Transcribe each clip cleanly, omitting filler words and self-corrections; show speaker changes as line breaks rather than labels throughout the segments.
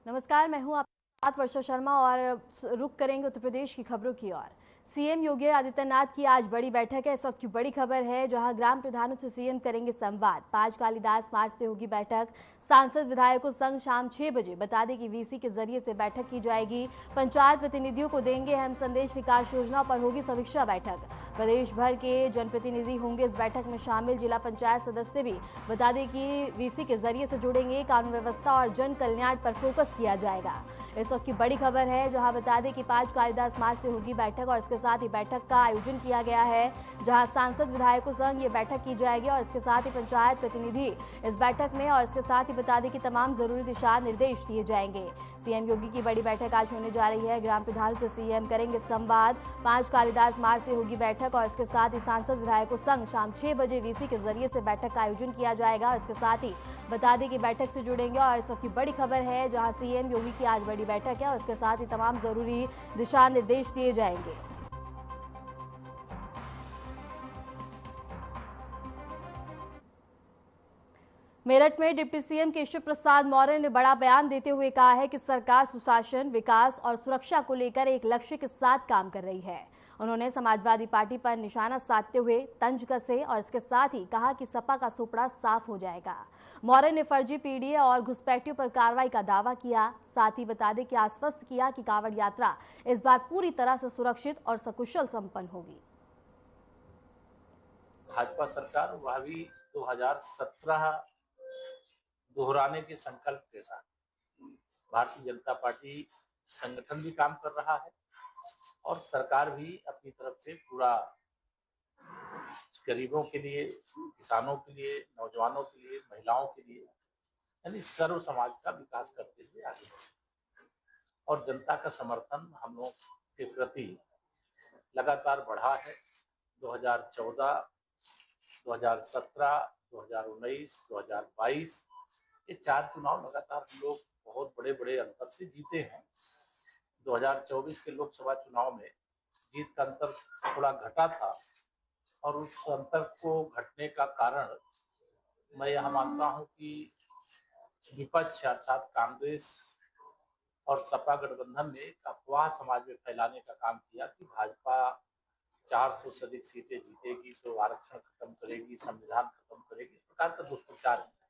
नमस्कार, मैं हूं आपके साथ वर्षा शर्मा और रुक करेंगे उत्तर प्रदेश की खबरों की ओर। सीएम योगी आदित्यनाथ की आज बड़ी बैठक है। इस वक्त की बड़ी खबर है, जहां ग्राम प्रधानों से सीएम करेंगे संवाद। 5 कालिदास मार्च से होगी बैठक। सांसद विधायकों संग शाम 6 बजे। बता दें कि वीसी के जरिए से बैठक की जाएगी। पंचायत प्रतिनिधियों को देंगे अहम संदेश। विकास योजना पर होगी समीक्षा बैठक। प्रदेश भर के जनप्रतिनिधि होंगे इस बैठक में शामिल। जिला पंचायत सदस्य भी बता दें कि वीसी के जरिए से जुड़ेंगे। कानून व्यवस्था और जन कल्याण पर फोकस किया जाएगा। इस वक्त की बड़ी खबर है, जहां बता दें कि 5 कालिदास मार्च से होगी बैठक और इसके साथ ही बैठक का आयोजन किया गया है, जहां सांसद विधायकों संग ये बैठक की जाएगी और इसके साथ ही पंचायत प्रतिनिधि इस बैठक में। और इसके साथ ही बता दें कि तमाम जरूरी दिशा निर्देश दिए जाएंगे। सीएम योगी की बड़ी बैठक आज होने जा रही है। ग्राम प्रधानों से सीएम करेंगे संवाद। 5 कालिदास मार्च से होगी बैठक और इसके साथ ही सांसद विधायकों संग शाम 6 बजे वीसी के जरिए से बैठक का आयोजन किया जाएगा। और इसके साथ ही बता दें कि बैठक से जुड़ेंगे। और इस वक्त की बड़ी खबर है, जहां सीएम योगी की आज बड़ी बैठक है और इसके साथ ही तमाम जरूरी दिशा निर्देश दिए जाएंगे। मेरठ में डिप्टी सीएम केशव प्रसाद मौर्य ने बड़ा बयान देते हुए कहा है कि सरकार सुशासन, विकास और सुरक्षा को लेकर एक लक्ष्य के साथ काम कर रही है। उन्होंने समाजवादी पार्टी पर निशाना साधते हुए तंज कसे और इसके साथ ही कहा कि सपा का सुपड़ा साफ हो जाएगा। मौर्य ने फर्जी पीडीए और घुसपैठियों पर कार्रवाई का दावा किया। साथ ही बता दें कि आश्वस्त किया कि कांवड़ यात्रा इस बार पूरी तरह से सुरक्षित और सकुशल संपन्न होगी।
भाजपा सरकार वह भी 2017 दोहराने के संकल्प के साथ भारतीय जनता पार्टी संगठन भी काम कर रहा है और सरकार भी अपनी तरफ से पूरा गरीबों के लिए, किसानों के लिए, नौजवानों के लिए, महिलाओं के लिए, यानी सर्व समाज का विकास करते हुए आगे बढ़े। और जनता का समर्थन हम लोग के प्रति लगातार बढ़ा है। 2014, 2017, 2019, 2022 ये 4 चुनाव लगातार हम लोग बहुत बड़े बड़े अंतर से जीते हैं। 2024 के लोकसभा चुनाव में जीत का अंतर थोड़ा घटा था और उस अंतर को घटने का कारण मैं यह मानता हूं कि विपक्ष अर्थात कांग्रेस और सपा गठबंधन ने एक अफवाह समाज में फैलाने का काम किया कि भाजपा 400 से अधिक सीटें जीतेगी तो आरक्षण खत्म करेगी, संविधान खत्म करेगी। इस प्रकार का दुष्प्रचार है।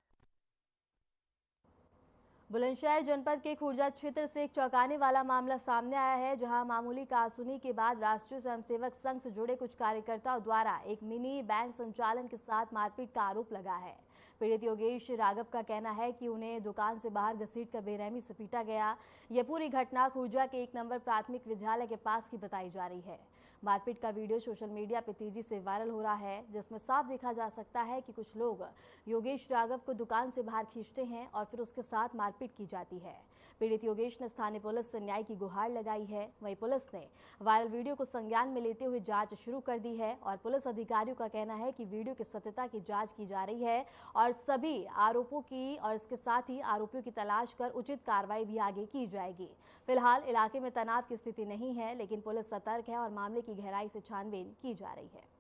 बुलंदशहर जनपद के खुर्जा क्षेत्र से एक चौंकाने वाला मामला सामने आया है, जहां मामूली कहासुनी के बाद राष्ट्रीय स्वयंसेवक संघ से जुड़े कुछ कार्यकर्ताओं द्वारा एक मिनी बैंक संचालन के साथ मारपीट का आरोप लगा है। पीड़ित योगेश राघव का कहना है कि उन्हें दुकान से बाहर घसीटकर बेरहमी से पीटा गया। यह पूरी घटना खुर्जा के 1 नंबर प्राथमिक विद्यालय के पास की बताई जा रही है। मारपीट का वीडियो सोशल मीडिया पर तेजी से वायरल हो रहा है, जिसमें साफ देखा जा सकता है कि कुछ लोग योगेश राघव को दुकान से बाहर खींचते हैं और फिर उसके साथ मारपीट की जाती है। पीड़ित योगेश ने स्थानीय पुलिस से न्याय की गुहार लगाई है। वहीं पुलिस ने वायरल वीडियो को संज्ञान में लेते हुए जांच शुरू कर दी है और पुलिस अधिकारियों का कहना है कि वीडियो की सत्यता की जांच की जा रही है और सभी आरोपों की और इसके साथ ही आरोपियों की तलाश कर उचित कार्रवाई भी आगे की जाएगी। फिलहाल इलाके में तनाव की स्थिति नहीं है, लेकिन पुलिस सतर्क है और मामले की गहराई से छानबीन की जा रही है।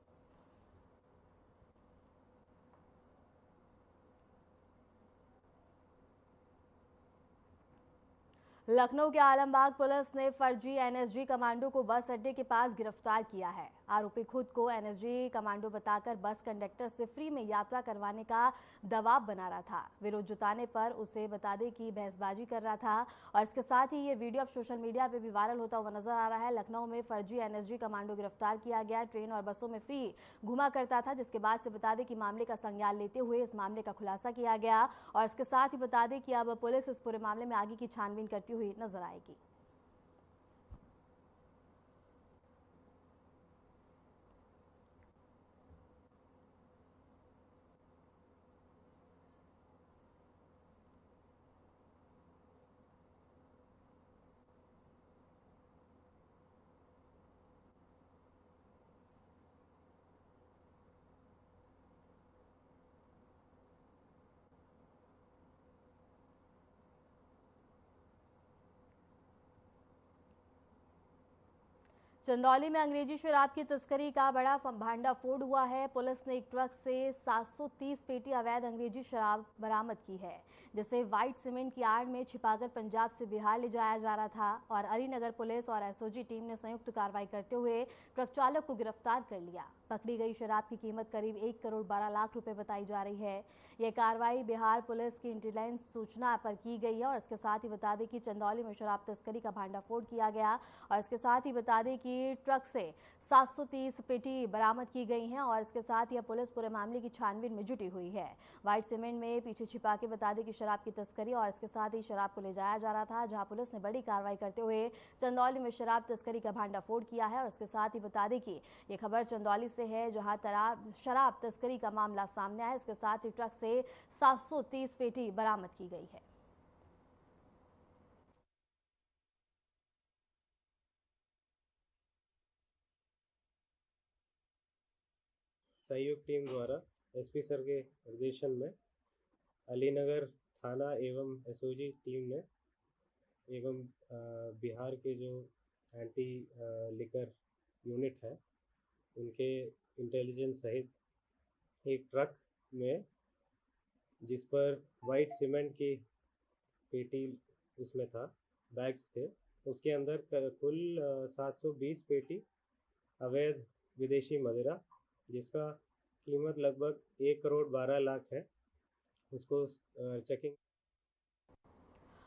लखनऊ के आलमबाग पुलिस ने फर्जी एनएसजी कमांडो को बस अड्डे के पास गिरफ्तार किया है। आरोपी खुद को एनएसजी कमांडो बताकर बस कंडक्टर से फ्री में यात्रा करवाने का दबाव बना रहा था। विरोध जताने पर उसे बता दें कि बहसबाजी कर रहा था और इसके साथ ही ये वीडियो अब सोशल मीडिया पे भी वायरल होता हुआ नजर आ रहा है। लखनऊ में फर्जी एनएसजी कमांडो गिरफ्तार किया गया। ट्रेन और बसों में फ्री घुमा करता था, जिसके बाद से बता दें कि मामले का संज्ञान लेते हुए इस मामले का खुलासा किया गया और इसके साथ ही बता दें कि अब पुलिस इस पूरे मामले में आगे की छानबीन करती हुई नजर आएगी। चंदौली में अंग्रेजी शराब की तस्करी का बड़ा भांडाफोड़ हुआ है। पुलिस ने एक ट्रक से 730 पेटी अवैध अंग्रेजी शराब बरामद की है, जिसे व्हाइट सीमेंट की आड़ में छिपाकर पंजाब से बिहार ले जाया जा रहा था और अलीनगर पुलिस और एसओजी टीम ने संयुक्त कार्रवाई करते हुए ट्रक चालक को गिरफ्तार कर लिया। पकड़ी गई शराब की कीमत करीब 1 करोड़ 12 लाख रुपए बताई जा रही है। यह कार्रवाई बिहार पुलिस की इंटेलिजेंस सूचना पर की गई है और इसके साथ ही बता दें कि चंदौली में शराब तस्करी का भांडाफोड़ किया गया और इसके साथ ही बता दें कि ट्रक से 730 पेटी बरामद की गई हैं और इसके साथ ही पुलिस पूरे मामले की छानबीन में जुटी हुई है। व्हाइट सीमेंट में पीछे छिपा के बता दें कि शराब की तस्करी और इसके साथ ही शराब को ले जाया जा रहा था, जहां पुलिस ने बड़ी कार्रवाई करते हुए चंदौली में शराब तस्करी का भांडाफोड़ किया है और इसके साथ ही बता दें कि ये खबर चंदौली से है, जहां शराब तस्करी का मामला सामने आया। इसके साथ ही ट्रक से 730 पेटी बरामद की गई है।
संयुक्त टीम द्वारा एसपी सर के निर्देशन में अलीनगर थाना एवं एसओजी टीम ने एवं बिहार के जो एंटी लिकर यूनिट है उनके इंटेलिजेंस सहित एक ट्रक में, जिस पर वाइट सीमेंट की पेटी उसमें था, बैग्स थे, उसके अंदर कुल 720 पेटी अवैध विदेशी मदिरा, जिसका कीमत लगभग 1 करोड़ 12 लाख है, उसको चेकिंग।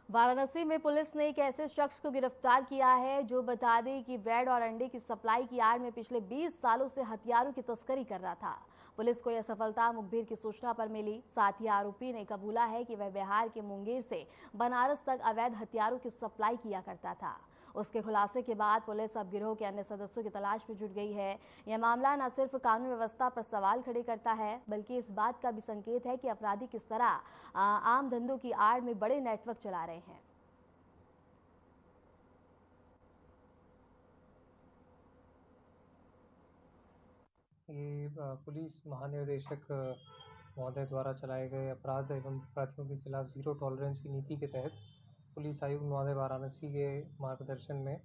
वाराणसी में पुलिस ने एक ऐसे शख्स को गिरफ्तार किया है जो बता दें कि ब्रेड और अंडे की सप्लाई की आड़ में पिछले 20 सालों से हथियारों की तस्करी कर रहा था। पुलिस को यह सफलता मुखबिर की सूचना पर मिली। साथ ही आरोपी ने कबूला है कि वह बिहार के मुंगेर से बनारस तक अवैध हथियारों की सप्लाई किया करता था। उसके खुलासे के बाद पुलिस अब गिरोह के अन्य सदस्यों की तलाश में जुट गई है। यह मामला न सिर्फ कानून व्यवस्था पर सवाल खड़े करता है, बल्कि इस बात का भी संकेत है कि अपराधी किस तरह आम धंधों की आड़ में बड़े नेटवर्क चला रहे हैं।
ये पुलिस महानिदेशक महोदय द्वारा चलाए गए अपराध एवं अपराधियों के खिलाफ जीरो टॉलरेंस की नीति के तहत पुलिस आयुक्त महोदय वाराणसी के मार्गदर्शन में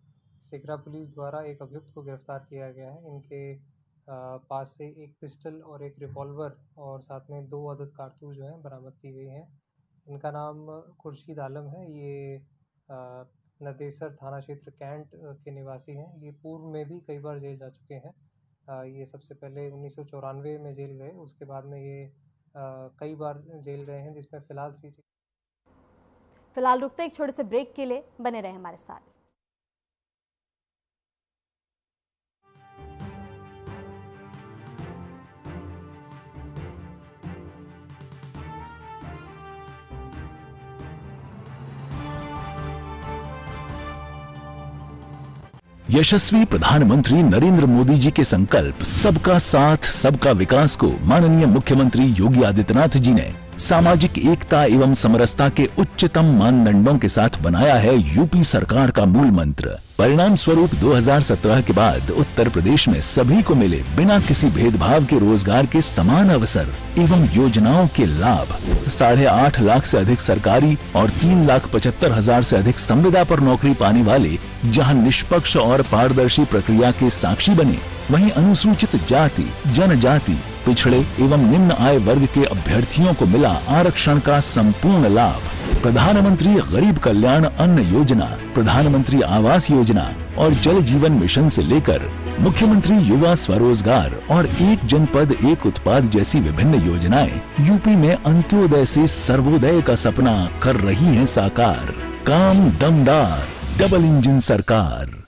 सिगरा पुलिस द्वारा एक अभियुक्त को गिरफ्तार किया गया है। इनके पास से एक पिस्टल और एक रिवॉल्वर और साथ में 2 अदद कारतूस जो हैं बरामद की गई हैं। इनका नाम खुर्शीद आलम है। ये नदेसर थाना क्षेत्र कैंट के निवासी हैं। ये पूर्व में भी कई बार जेल जा चुके हैं। ये सबसे पहले 1994 में जेल गए, उसके बाद में ये कई बार जेल गए हैं, जिसमें
फिलहाल रुकते एक छोटे से ब्रेक के लिए, बने रहे हमारे साथ।
यशस्वी प्रधानमंत्री नरेंद्र मोदी जी के संकल्प सबका साथ सबका विकास को माननीय मुख्यमंत्री योगी आदित्यनाथ जी ने सामाजिक एकता एवं समरसता के उच्चतम मानदंडों के साथ बनाया है यूपी सरकार का मूल मंत्र। परिणाम स्वरूप 2017 के बाद उत्तर प्रदेश में सभी को मिले बिना किसी भेदभाव के रोजगार के समान अवसर एवं योजनाओं के लाभ। 8.5 लाख से अधिक सरकारी और 3,75,000 से अधिक संविदा पर नौकरी पाने वाले जहां निष्पक्ष और पारदर्शी प्रक्रिया के साक्षी बने, वहीं अनुसूचित जाति, जनजाति, पिछड़े एवं निम्न आय वर्ग के अभ्यर्थियों को मिला आरक्षण का संपूर्ण लाभ। प्रधानमंत्री गरीब कल्याण अन्न योजना, प्रधानमंत्री आवास योजना और जल जीवन मिशन से लेकर मुख्यमंत्री युवा स्वरोजगार और एक जनपद एक उत्पाद जैसी विभिन्न योजनाएं यूपी में अंत्योदय से सर्वोदय का सपना कर रही हैं साकार। काम दमदार, डबल इंजन सरकार।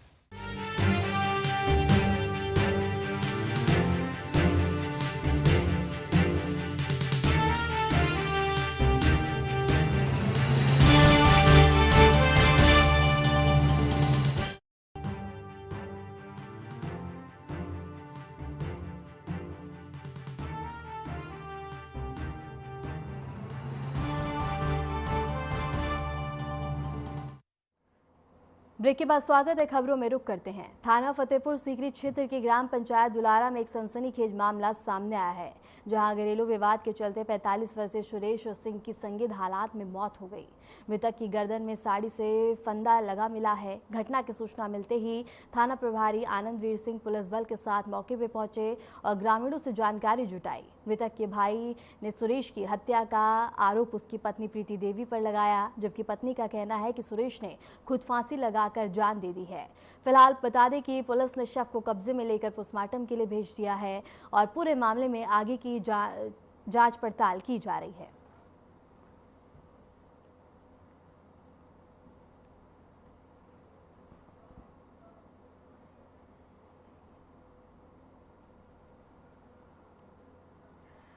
ब्रेक के बाद स्वागत है, खबरों में रुक करते हैं। थाना फतेहपुर सीकरी क्षेत्र की ग्राम पंचायत दुलारा में एक सनसनीखेज मामला सामने आया है, जहां घरेलू विवाद के चलते 45 वर्षीय सुरेश सिंह की संदिग्ध हालात में मौत हो गई। मृतक की गर्दन में साड़ी से फंदा लगा मिला है। घटना की सूचना मिलते ही थाना प्रभारी आनंदवीर सिंह पुलिस बल के साथ मौके पर पहुंचे और ग्रामीणों से जानकारी जुटाई। मृतक के भाई ने सुरेश की हत्या का आरोप उसकी पत्नी प्रीति देवी पर लगाया, जबकि पत्नी का कहना है कि सुरेश ने खुद फांसी लगाकर जान दे दी है। फिलहाल बता दें कि पुलिस ने शव को कब्जे में लेकर पोस्टमार्टम के लिए भेज दिया है और पूरे मामले में आगे की जांच पड़ताल की जा रही है।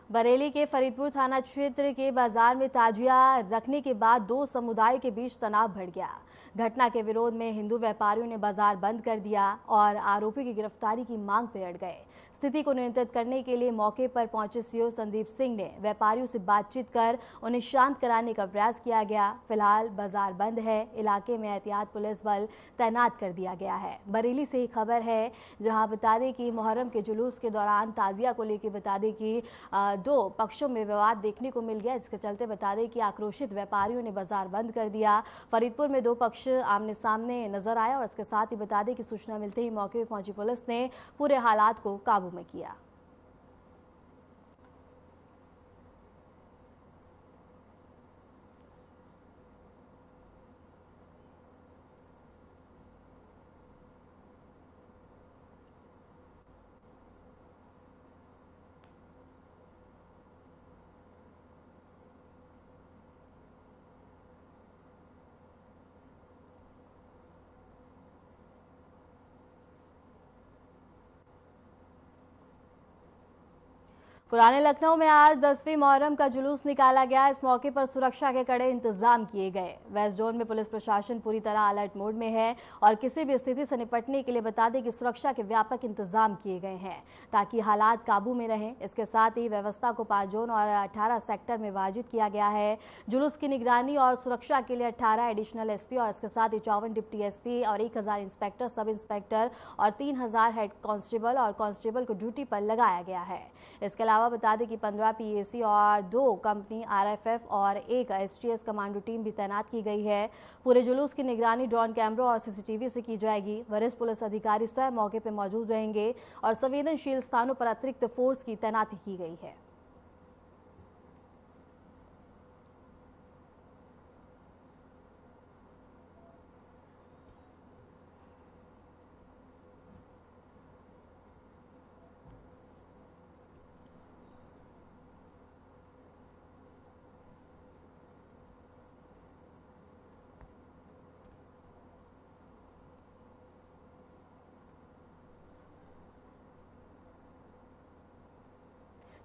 बरेली के फरीदपुर थाना क्षेत्र के बाजार में ताजिया रखने के बाद दो समुदाय के बीच तनाव बढ़ गया। घटना के विरोध में हिंदू व्यापारियों ने बाजार बंद कर दिया और आरोपी की गिरफ्तारी की मांग पर अड़ गए। स्थिति को नियंत्रित करने के लिए मौके पर पहुंचे सीओ संदीप सिंह ने व्यापारियों से बातचीत कर उन्हें शांत कराने का प्रयास किया गया। फिलहाल बाजार बंद है, इलाके में एहतियात पुलिस बल तैनात कर दिया गया है। बरेली से ही खबर है, जहां बता दें कि मुहर्रम के जुलूस के दौरान ताजिया को लेकर बता दें कि दो पक्षों में विवाद देखने को मिल गया। इसके चलते बता दें कि आक्रोशित व्यापारियों ने बाजार बंद कर दिया। फरीदपुर में दो पक्ष आमने सामने नजर आया और इसके साथ ही बता दें कि सूचना मिलते ही मौके पर पहुंची पुलिस ने पूरे हालात को काबू में किया। पुराने लखनऊ में आज 10वीं मुहर्रम का जुलूस निकाला गया। इस मौके पर सुरक्षा के कड़े इंतजाम किए गए। वेस्ट जोन में पुलिस प्रशासन पूरी तरह अलर्ट मोड में है और किसी भी स्थिति से निपटने के लिए बता दें कि सुरक्षा के व्यापक इंतजाम किए गए हैं ताकि हालात काबू में रहें। इसके साथ ही व्यवस्था को 5 जोन और 18 सेक्टर में विभाजित किया गया है। जुलूस की निगरानी और सुरक्षा के लिए 18 एडिशनल एसपी और इसके साथ ही 54 डिप्टी एसपी और 1000 इंस्पेक्टर, सब इंस्पेक्टर और 3000 हेड कांस्टेबल और कांस्टेबल को ड्यूटी पर लगाया गया है। इसके अलावा बता दें कि 15 पीएसी और 2 कंपनी आरएफएफ और 1 एसटीएस कमांडो टीम भी तैनात की गई है। पूरे जुलूस की निगरानी ड्रोन कैमरों और सीसीटीवी से की जाएगी। वरिष्ठ पुलिस अधिकारी स्वयं मौके पर मौजूद रहेंगे और संवेदनशील स्थानों पर अतिरिक्त फोर्स की तैनाती की गई है।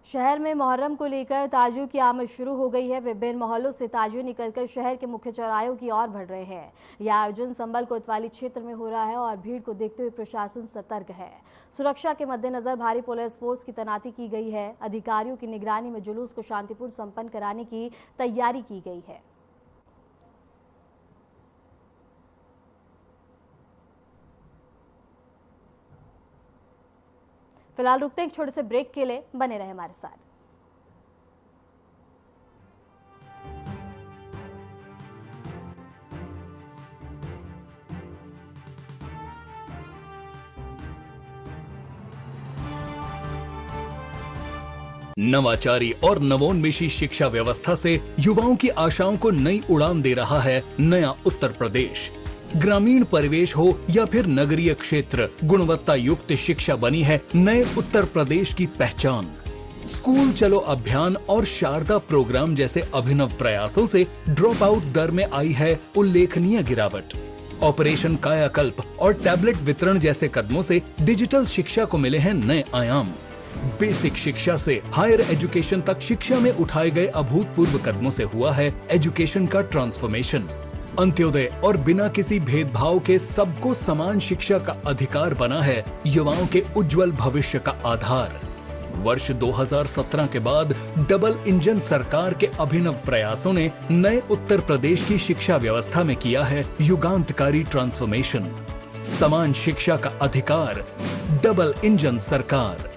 शहर में मुहर्रम को लेकर ताजियों की आमद शुरू हो गई है। विभिन्न मोहल्लों से ताजियों निकलकर शहर के मुख्य चौराहों की ओर बढ़ रहे हैं। यह आयोजन संबल कोतवाली क्षेत्र में हो रहा है और भीड़ को देखते हुए प्रशासन सतर्क है। सुरक्षा के मद्देनजर भारी पुलिस फोर्स की तैनाती की गई है। अधिकारियों की निगरानी में जुलूस को शांतिपूर्ण संपन्न कराने की तैयारी की गई है। फिलहाल रुकते हैं एक छोटे से ब्रेक के लिए, बने रहे हमारे साथ।
नवाचारी और नवोन्मेषी शिक्षा व्यवस्था से युवाओं की आशाओं को नई उड़ान दे रहा है नया उत्तर प्रदेश। ग्रामीण परिवेश हो या फिर नगरीय क्षेत्र, गुणवत्ता युक्त शिक्षा बनी है नए उत्तर प्रदेश की पहचान। स्कूल चलो अभियान और शारदा प्रोग्राम जैसे अभिनव प्रयासों से ड्रॉप आउट दर में आई है उल्लेखनीय गिरावट। ऑपरेशन कायाकल्प और टैबलेट वितरण जैसे कदमों से डिजिटल शिक्षा को मिले हैं नए आयाम। बेसिक शिक्षा से हायर एजुकेशन तक शिक्षा में उठाए गए अभूतपूर्व कदमों से हुआ है एजुकेशन का ट्रांसफॉर्मेशन। अंत्योदय और बिना किसी भेदभाव के सबको समान शिक्षा का अधिकार बना है युवाओं के उज्जवल भविष्य का आधार। वर्ष 2017 के बाद डबल इंजन सरकार के अभिनव प्रयासों ने नए उत्तर प्रदेश की शिक्षा व्यवस्था में किया है युगांतकारी ट्रांसफॉर्मेशन। समान शिक्षा का अधिकार, डबल इंजन सरकार।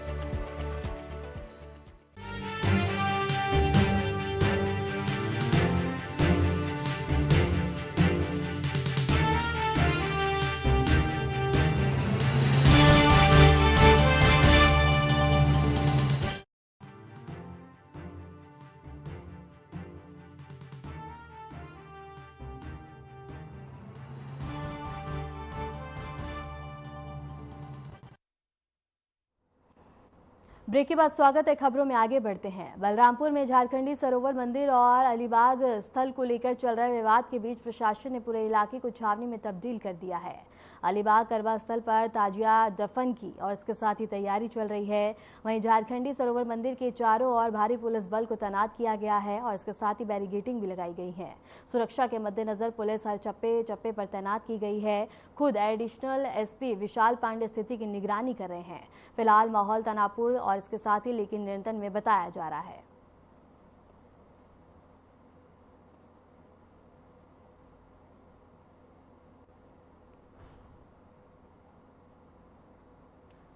ब्रेक के बाद स्वागत है। खबरों में आगे बढ़ते हैं। बलरामपुर में झारखंडी सरोवर मंदिर और अलीबाग स्थल को लेकर चल रहे विवाद के बीच प्रशासन ने पूरे इलाके को छावनी में तब्दील कर दिया है। अलीबाग करवा स्थल पर ताजिया दफन की और इसके साथ ही तैयारी चल रही है। वहीं झारखंडी सरोवर मंदिर के चारों ओर भारी पुलिस बल को तैनात किया गया है और इसके साथ ही बैरिगेटिंग भी लगाई गई है। सुरक्षा के मद्देनजर पुलिस हर चप्पे चप्पे पर तैनात की गई है। खुद एडिशनल एसपी विशाल पांडे स्थिति की निगरानी कर रहे हैं। फिलहाल माहौल तनावपूर्ण और इसके साथ ही लेकिन नियंत्रण में बताया जा रहा है।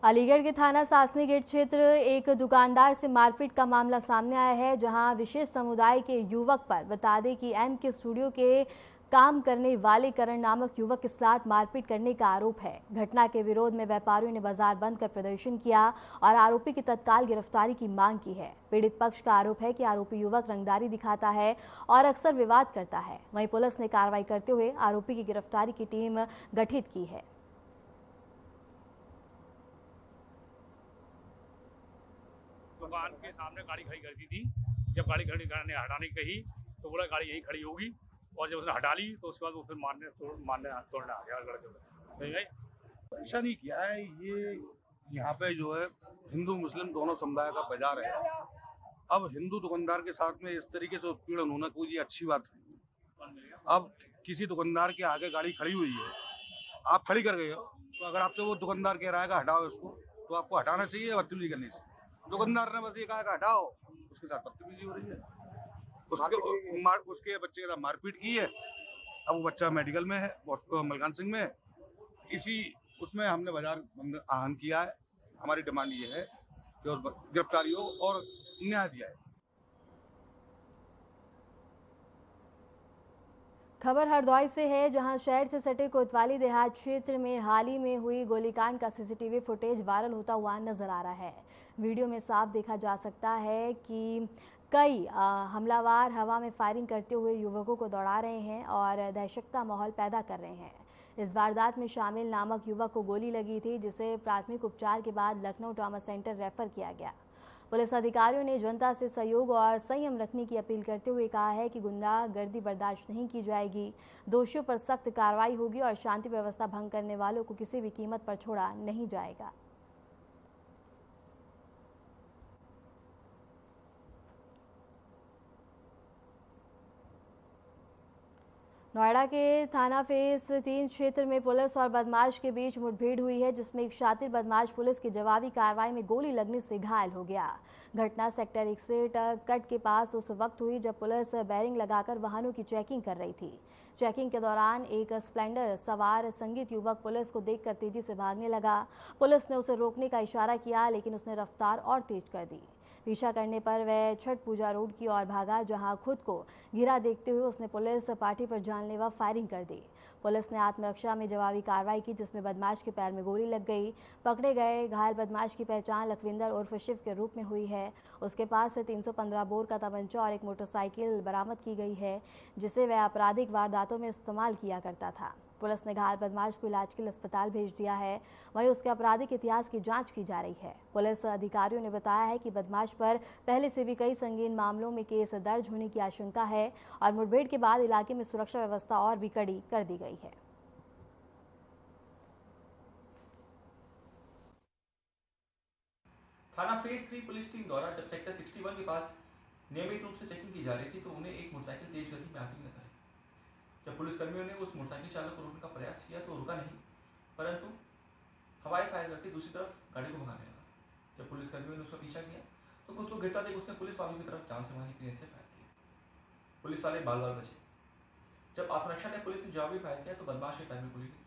अलीगढ़ के थाना सासनी गेट क्षेत्र एक दुकानदार से मारपीट का मामला सामने आया है, जहां विशेष समुदाय के युवक पर बता दें कि एम के स्टूडियो के काम करने वाले करण नामक युवक के साथ मारपीट करने का आरोप है। घटना के विरोध में व्यापारियों ने बाजार बंद कर प्रदर्शन किया और आरोपी की तत्काल गिरफ्तारी की मांग की है। पीड़ित पक्ष का आरोप है कि आरोपी युवक रंगदारी दिखाता है और अक्सर विवाद करता है। वहीं पुलिस ने कार्रवाई करते हुए आरोपी की गिरफ्तारी की टीम गठित की है।
दुकान के सामने गाड़ी खड़ी कर दी थी। जब गाड़ी खड़ी करने हटाने कही तो बोला गाड़ी यहीं खड़ी होगी, और जब उसने हटा ली तो उसके बाद वो फिर मारने तोड़ने आ गया लड़के।
ऐसा नहीं किया है, ये यहाँ पे जो है हिंदू मुस्लिम दोनों समुदाय का बाजार है। अब हिंदू दुकानदार के साथ में इस तरीके से उत्पीड़न होना कोई अच्छी बात नहीं। अब किसी दुकानदार के आगे गाड़ी खड़ी हुई है, आप खड़ी कर गए हो, तो अगर आपसे वो दुकानदार कह रहा है कि हटाओ इसको, तो आपको हटाना चाहिए या बदतमीजी करनी चाहिए। दुकानदार ने बस ये कहा कि हटाओ, उसके साथ बदतमीजी हो रही है। उसके बच्चे के साथ मारपीट की है। अब वो बच्चा मेडिकल में है, मलकान सिंह में। इसी उसमें हमने बाजार बंद आह्वान किया है। हमारी डिमांड ये है कि उस गिरफ्तारी हो और न्याय दिया है।
खबर हरदौई से है, जहां शहर से सटे कोतवाली देहात क्षेत्र में हाल ही में हुई गोलीकांड का सीसीटीवी फुटेज वायरल होता हुआ नजर आ रहा है। वीडियो में साफ देखा जा सकता है कि कई हमलावर हवा में फायरिंग करते हुए युवकों को दौड़ा रहे हैं और दहशत का माहौल पैदा कर रहे हैं। इस वारदात में शामिल नामक युवक को गोली लगी थी, जिसे प्राथमिक उपचार के बाद लखनऊ ट्रॉमा सेंटर रेफर किया गया। पुलिस अधिकारियों ने जनता से सहयोग और संयम रखने की अपील करते हुए कहा है कि गुंडागर्दी बर्दाश्त नहीं की जाएगी, दोषियों पर सख्त कार्रवाई होगी और शांति व्यवस्था भंग करने वालों को किसी भी कीमत पर छोड़ा नहीं जाएगा। नोएडा के थाना फेज 3 क्षेत्र में पुलिस और बदमाश के बीच मुठभेड़ हुई है, जिसमें एक शातिर बदमाश पुलिस की जवाबी कार्रवाई में गोली लगने से घायल हो गया। घटना सेक्टर 61 कट के पास उस वक्त हुई जब पुलिस बैरिंग लगाकर वाहनों की चेकिंग कर रही थी। चेकिंग के दौरान एक स्प्लेंडर सवार संगीत युवक पुलिस को देखकर तेजी से भागने लगा। पुलिस ने उसे रोकने का इशारा किया, लेकिन उसने रफ्तार और तेज कर दी। पीछा करने पर वह छठ पूजा रोड की ओर भागा, जहां खुद को घिरा देखते हुए उसने पुलिस पार्टी पर जानलेवा फायरिंग कर दी। पुलिस ने आत्मरक्षा में जवाबी कार्रवाई की, जिसमें बदमाश के पैर में गोली लग गई। पकड़े गए घायल बदमाश की पहचान लखविंदर उर्फ शिव के रूप में हुई है। उसके पास से 315 बोर का तमंचा और एक मोटरसाइकिल बरामद की गई है, जिसे वह आपराधिक वारदातों में इस्तेमाल किया करता था। पुलिस ने घायल बदमाश को इलाज के लिए अस्पताल भेज दिया है। वहीं उसके आपराधिक इतिहास की जांच की जा रही है। पुलिस अधिकारियों ने बताया है कि बदमाश पर पहले से भी कई संगीन मामलों में केस दर्ज होने की आशंका है और मुठभेड़ के बाद इलाके में सुरक्षा व्यवस्था और भी कड़ी कर दी गई है।
थाना फेज 3 पुलिस टीम द्वारा जब सेक्टर 61 के पास नियमित रूप से चेकिंग की जा रही थी, तो उन्हें एक मोटरसाइकिल तेज गति में आती नजर आई। जब पुलिसकर्मियों ने उस मोटरसाइकिल चालक को रोकने का प्रयास किया तो रुका नहीं, परंतु हवाई फायर करके दूसरी तरफ गाड़ी को भगाने लगा। जब पुलिसकर्मियों ने उसका पीछा किया तो खुद को गिरता देख उसने पुलिस वालों की तरफ जान से मारने की नीयत से फायर किया। पुलिस वाले बाल बाल बचे। जब आत्मरक्षा में पुलिस ने जवाबी फायर किया तो बदमाश के पैर में गोली लगी।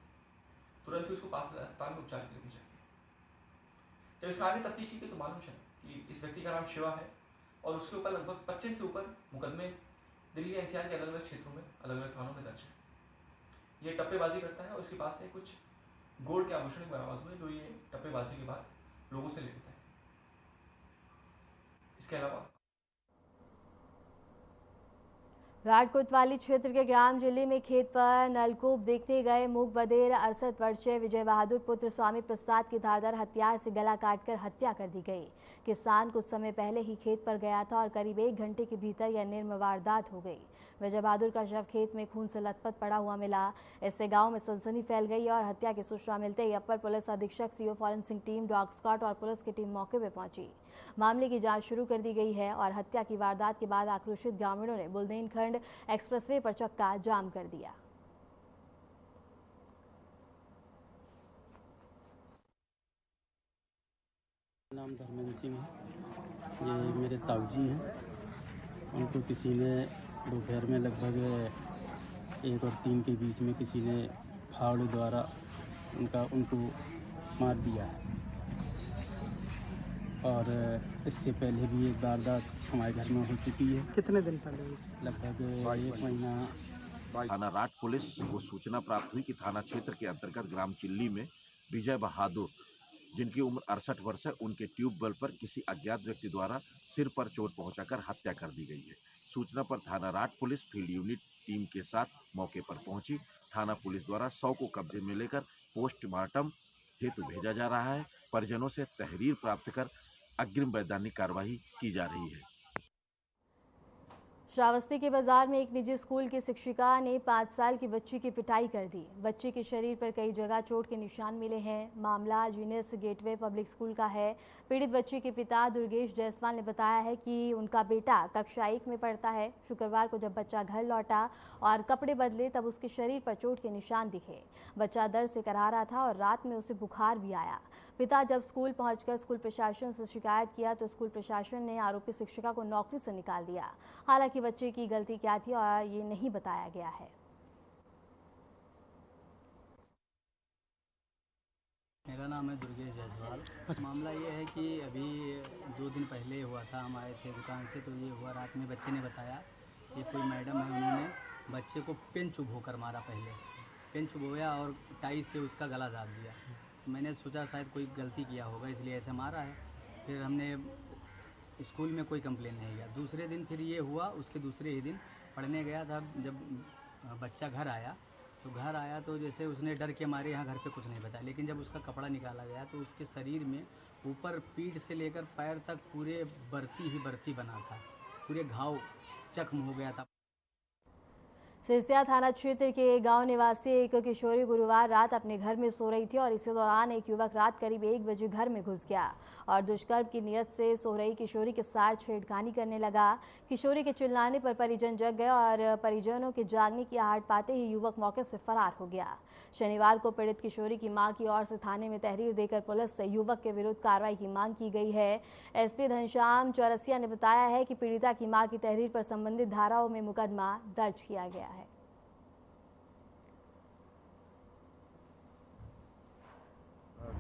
तुरंत ही उसको पास अस्पताल में उपचार के लिए भेजा गया। जब इसमें आगे तफ्तीश की गई तो मालूम चला कि इस व्यक्ति का नाम शिवा है और उसके ऊपर लगभग 25 से ऊपर मुकदमे दिल्ली एनसीआर के अलग अलग क्षेत्रों में अलग अलग थानों में दर्ज है। ये टप्पेबाजी करता है और उसके पास से कुछ गोल्ड के आभूषण बरामद हुए जो ये टप्पेबाजी के बाद लोगों से लेता है। इसके अलावा
राठ कोतवाली क्षेत्र के ग्राम जिले में खेत पर नलकूप देखने गए मूक बधिर 68 वर्षीय विजय बहादुर पुत्र स्वामी प्रसाद की धारदार हथियार से गला काटकर हत्या कर दी गई। किसान कुछ समय पहले ही खेत पर गया था और करीब 1 घंटे के भीतर यह निर्मम वारदात हो गई। विजय बहादुर का शव खेत में खून से लथपथ पड़ा हुआ मिला। इससे गांव में सनसनी फैल गई और हत्या की सूचना मिलते ही अपर पुलिस अधीक्षक CO forensic team, dog squad और पुलिस की टीम मौके पर पहुंची। मामले की जांच शुरू कर दी गई है और हत्या की वारदात के बाद आक्रोशित ग्रामीणों ने बुंदेलखंड एक्सप्रेसवे पर चक्का जाम कर दिया।
नाम धर्मेंद्र सिंह है। ये मेरे ताऊजी हैं। उनको किसी ने दोपहर में लगभग 1 और 3 के बीच में किसी ने फावड़े द्वारा उनको मार दिया है। और इससे पहले भी एक वारदात हमारे घर में हो चुकी है।
कितने दिन पहले?
लगभग 1 महीना।
थाना राठ पुलिस को सूचना प्राप्त हुई कि थाना क्षेत्र के अंतर्गत ग्राम चिल्ली में विजय बहादुर, जिनकी उम्र 68 वर्ष है, उनके ट्यूबवेल पर किसी अज्ञात व्यक्ति द्वारा सिर पर चोट पहुंचाकर हत्या कर दी गई है। सूचना पर थाना राठ पुलिस फील्ड यूनिट टीम के साथ मौके पर पहुंची। थाना पुलिस द्वारा शव को कब्जे में लेकर पोस्टमार्टम हेतु भेजा जा रहा है। परिजनों से तहरीर प्राप्त कर अग्रिम वैधानिक कार्रवाई की जा रही है।
श्रावस्ती के बाजार में एक निजी स्कूल की शिक्षिका ने 5 साल की बच्ची की पिटाई कर दी। बच्ची के शरीर पर कई जगह चोट के निशान मिले हैं। मामला जीनियस गेटवे पब्लिक स्कूल का है। पीड़ित बच्ची के पिता दुर्गेश जायसवाल ने बताया है कि उनका बेटा कक्षा 1 में पढ़ता है। शुक्रवार को जब बच्चा घर लौटा और कपड़े बदले तब उसके शरीर पर चोट के निशान दिखे। बच्चा दर्द से कराह रहा था और रात में उसे बुखार भी आया। पिता जब स्कूल पहुंचकर स्कूल प्रशासन से शिकायत किया तो स्कूल प्रशासन ने आरोपी शिक्षिका को नौकरी से निकाल दिया। हालांकि बच्चे की गलती क्या थी और ये नहीं बताया गया है।
मेरा नाम है दुर्गेश जायसवाल। मामला ये है कि अभी 2 दिन पहले हुआ था। हम आए थे दुकान से तो ये हुआ। रात में बच्चे ने बताया कि कोई मैडम है, उन्होंने बच्चे को पेन चुभ होकर मारा। पहले पेन चुभोया और टाई से उसका गला दाब दिया। मैंने सोचा शायद कोई गलती किया होगा इसलिए ऐसे मारा है। फिर हमने स्कूल में कोई कंप्लेन नहीं किया। दूसरे दिन फिर ये हुआ। उसके दूसरे ही दिन पढ़ने गया था। जब बच्चा घर आया तो जैसे उसने डर के मारे यहाँ घर पे कुछ नहीं बताया, लेकिन जब उसका कपड़ा निकाला गया तो उसके शरीर में ऊपर पीठ से लेकर पैर तक पूरे बर्ती बना था। पूरे घाव जख्म हो गया था।
सिरसिया थाना क्षेत्र के गांव निवासी एक किशोरी गुरुवार रात अपने घर में सो रही थी और इसी दौरान एक युवक रात करीब 1 बजे घर में घुस गया और दुष्कर्म की नियत से सो रही किशोरी के साथ छेड़खानी करने लगा। किशोरी के चिल्लाने पर परिजन जग गए और परिजनों के जागने की आहट पाते ही युवक मौके से फरार हो गया। शनिवार को पीड़ित किशोरी की मां की ओर से थाने में तहरीर देकर पुलिस से युवक के विरुद्ध कार्रवाई की मांग की गई है। एसपी घनश्याम चौरसिया ने बताया है कि पीड़िता की मां की तहरीर पर संबंधित धाराओं में मुकदमा दर्ज किया गया है।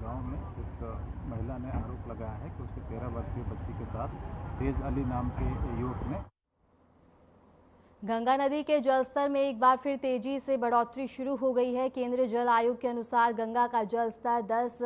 गांव में एक महिला ने आरोप लगाया है कि उसके 13 वर्षीय बच्ची के साथ तेज अली नाम के युवक ने।
गंगा नदी के जलस्तर में एक बार फिर तेजी से बढ़ोतरी शुरू हो गई है। केंद्रीय जल आयोग के अनुसार गंगा का जलस्तर 10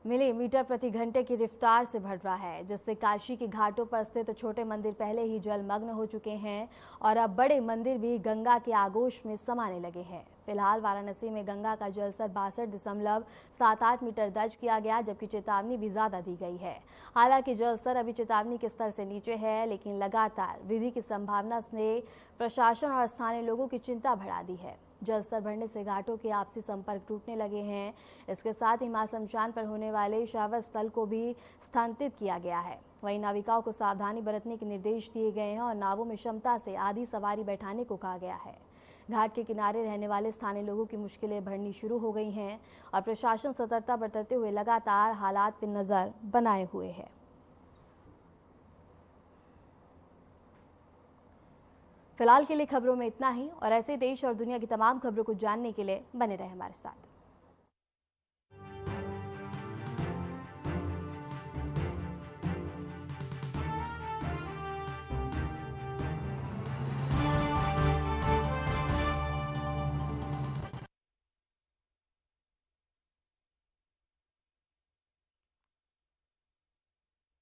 मिलीमीटर प्रति घंटे की रफ्तार से बढ़ रहा है, जिससे काशी के घाटों पर स्थित छोटे मंदिर पहले ही जलमग्न हो चुके हैं और अब बड़े मंदिर भी गंगा के आगोश में समाने लगे हैं। फिलहाल वाराणसी में गंगा का जलस्तर 62.78 मीटर दर्ज किया गया, जबकि चेतावनी भी ज्यादा दी गई है। हालांकि जलस्तर अभी चेतावनी के स्तर से नीचे है, लेकिन लगातार वृद्धि की संभावना ने प्रशासन और स्थानीय लोगों की चिंता बढ़ा दी है। जलस्तर बढ़ने से घाटों के आपसी संपर्क टूटने लगे हैं। इसके साथ ही मां शमशान पर होने वाले शव स्थल को भी स्थानांतरित किया गया है। वहीं नाविकाओं को सावधानी बरतने के निर्देश दिए गए हैं और नावों में क्षमता से आधी सवारी बैठाने को कहा गया है। घाट के किनारे रहने वाले स्थानीय लोगों की मुश्किलें बढ़नी शुरू हो गई हैं और प्रशासन सतर्कता बरतते हुए लगातार हालात पर नजर बनाए हुए है। फिलहाल के लिए खबरों में इतना ही और ऐसे देश और दुनिया की तमाम खबरों को जानने के लिए बने रहें हमारे साथ।